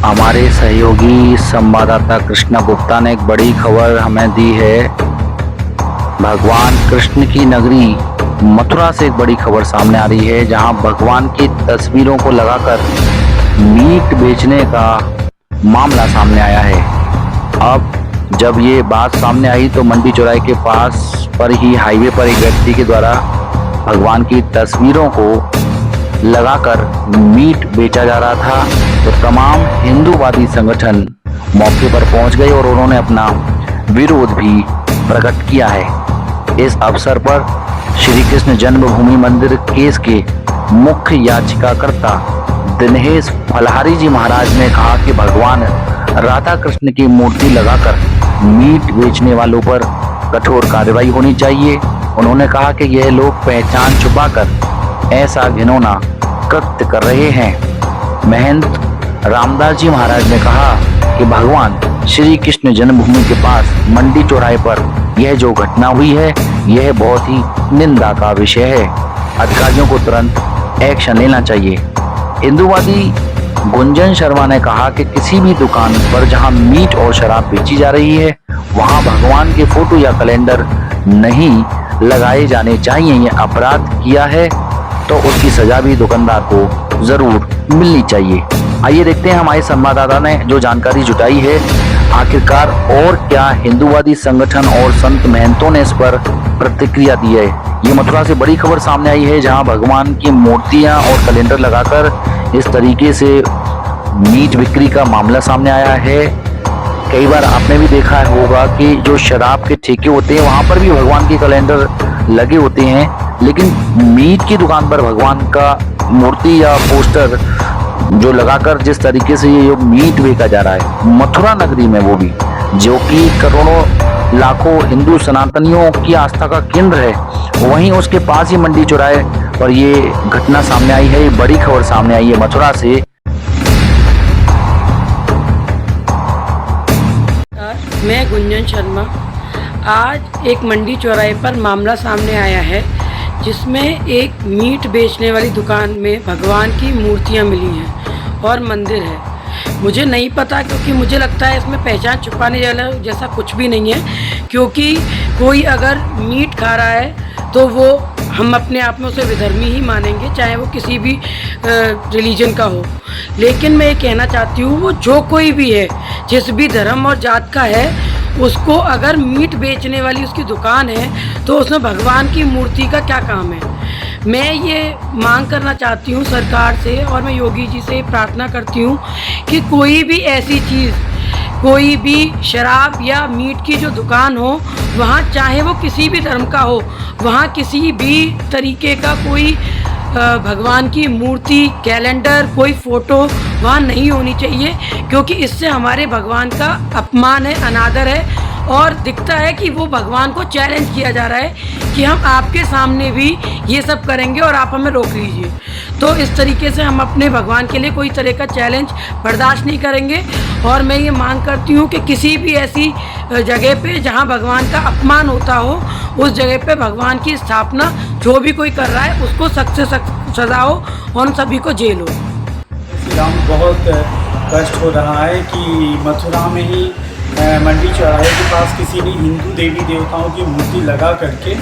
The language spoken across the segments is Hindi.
हमारे सहयोगी संवाददाता कृष्णा गुप्ता ने एक बड़ी खबर हमें दी है। भगवान कृष्ण की नगरी मथुरा से एक बड़ी खबर सामने आ रही है, जहां भगवान की तस्वीरों को लगाकर मीट बेचने का मामला सामने आया है। अब जब ये बात सामने आई तो मंडी चौराहे के पास पर ही हाईवे पर एक व्यक्ति के द्वारा भगवान की तस्वीरों को लगाकर मीट बेचा जा रहा था, तो तमाम हिंदूवादी संगठन मौके पर पहुंच गए और उन्होंने अपना विरोध भी प्रकट किया है। इस अवसर पर श्री कृष्ण जन्मभूमि मंदिर केस के मुख्य याचिकाकर्ता दिनेश फलहारी जी महाराज ने कहा कि भगवान राधा कृष्ण की मूर्ति लगाकर मीट बेचने वालों पर कठोर कार्रवाई होनी चाहिए। उन्होंने कहा कि यह लोग पहचान छुपाकर ऐसा घिनौना कृत्य कर रहे हैं। महंत रामदास जी महाराज ने कहा कि भगवान श्री कृष्ण जन्मभूमि के पास मंडी चौराहे पर यह जो घटना हुई है, यह बहुत ही निंदा का विषय है। अधिकारियों को तुरंत एक्शन लेना चाहिए। हिंदूवादी गुंजन शर्मा ने कहा कि किसी भी दुकान पर जहां मीट और शराब बेची जा रही है, वहां भगवान के फोटो या कैलेंडर नहीं लगाए जाने चाहिए। यह अपराध किया है तो उसकी सजा भी दुकानदार को जरूर मिलनी चाहिए। आइए देखते हैं हमारे संवाददाता ने जो जानकारी जुटाई है, आखिरकार और क्या हिंदूवादी संगठन और संत महंतों ने इस पर प्रतिक्रिया दी है। ये मथुरा से बड़ी खबर सामने आई है, जहां भगवान की मूर्तियां और कैलेंडर लगाकर इस तरीके से मीट बिक्री का मामला सामने आया है। कई बार आपने भी देखा होगा कि जो शराब के ठेके होते हैं वहां पर भी भगवान के कैलेंडर लगे होते हैं, लेकिन मीट की दुकान पर भगवान का मूर्ति या पोस्टर जो लगाकर जिस तरीके से ये मीट बेचा जा रहा है मथुरा नगरी में, वो भी जो कि करोड़ों लाखों हिंदू सनातनियों की आस्था का केंद्र है, वहीं उसके पास ही मंडी चौराहे पर ये घटना सामने आई है। ये बड़ी खबर सामने आई है मथुरा से। मैं गुंजन शर्मा। आज एक मंडी चौराहे पर मामला सामने आया है, जिसमें एक मीट बेचने वाली दुकान में भगवान की मूर्तियां मिली हैं और मंदिर है। मुझे नहीं पता, क्योंकि मुझे लगता है इसमें पहचान छुपाने वाला जैसा कुछ भी नहीं है, क्योंकि कोई अगर मीट खा रहा है तो वो हम अपने आप में उसे विधर्मी ही मानेंगे, चाहे वो किसी भी रिलीजन का हो। लेकिन मैं ये कहना चाहती हूँ, वो जो कोई भी है, जिस भी धर्म और जात का है, उसको अगर मीट बेचने वाली उसकी दुकान है तो उसमें भगवान की मूर्ति का क्या काम है। मैं ये मांग करना चाहती हूँ सरकार से, और मैं योगी जी से प्रार्थना करती हूँ कि कोई भी ऐसी चीज़, कोई भी शराब या मीट की जो दुकान हो, वहाँ चाहे वो किसी भी धर्म का हो, वहाँ किसी भी तरीके का कोई भगवान की मूर्ति, कैलेंडर, कोई फ़ोटो वहाँ नहीं होनी चाहिए, क्योंकि इससे हमारे भगवान का अपमान है, अनादर है, और दिखता है कि वो भगवान को चैलेंज किया जा रहा है कि हम आपके सामने भी ये सब करेंगे और आप हमें रोक लीजिए। तो इस तरीके से हम अपने भगवान के लिए कोई तरह का चैलेंज बर्दाश्त नहीं करेंगे। और मैं ये मांग करती हूँ कि किसी भी ऐसी जगह पे जहाँ भगवान का अपमान होता हो, उस जगह पे भगवान की स्थापना जो भी कोई कर रहा है उसको सख्त से सख्त सजा हो और उन सभी को जेल हो। श्री राम, बहुत कष्ट हो रहा है कि मथुरा में ही मंडी चौराहे के पास किसी ने हिंदू देवी देवताओं की मूर्ति लगा करके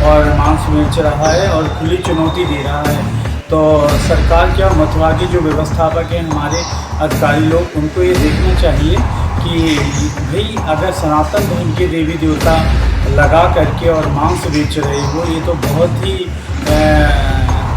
और मांस बेच रहा है और खुली चुनौती दे रहा है। तो सरकार क्या, मथुरा के जो व्यवस्थापक हैं, हमारे अधिकारी लोग, उनको ये देखना चाहिए कि भाई अगर सनातन धर्म के देवी देवता लगा करके और मांस बेच रहे हो, ये तो बहुत ही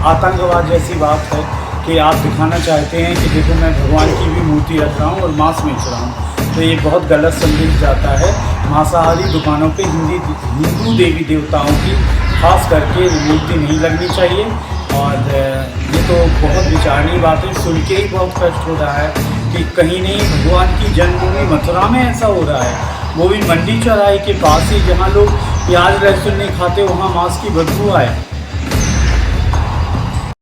आतंकवाद जैसी बात है कि आप दिखाना चाहते हैं कि देखो मैं भगवान की भी मूर्ति रख रहा हूँ और मांस बेच रहा हूँ। तो ये बहुत गलत संदेश जाता है। मांसाहारी दुकानों पे हिंदू देवी देवताओं की खास करके मूर्ति नहीं लगनी चाहिए। और ये तो बहुत विचारणीय बात है, सुन के ही बहुत कष्ट हो रहा है कि कहीं नहीं भगवान की जन्मभूमि मथुरा में ऐसा हो रहा है, वो भी मंडी चौराहे के पास ही, जहाँ लोग प्याज लहसुन नहीं खाते, वहाँ मांस की बदबू आए।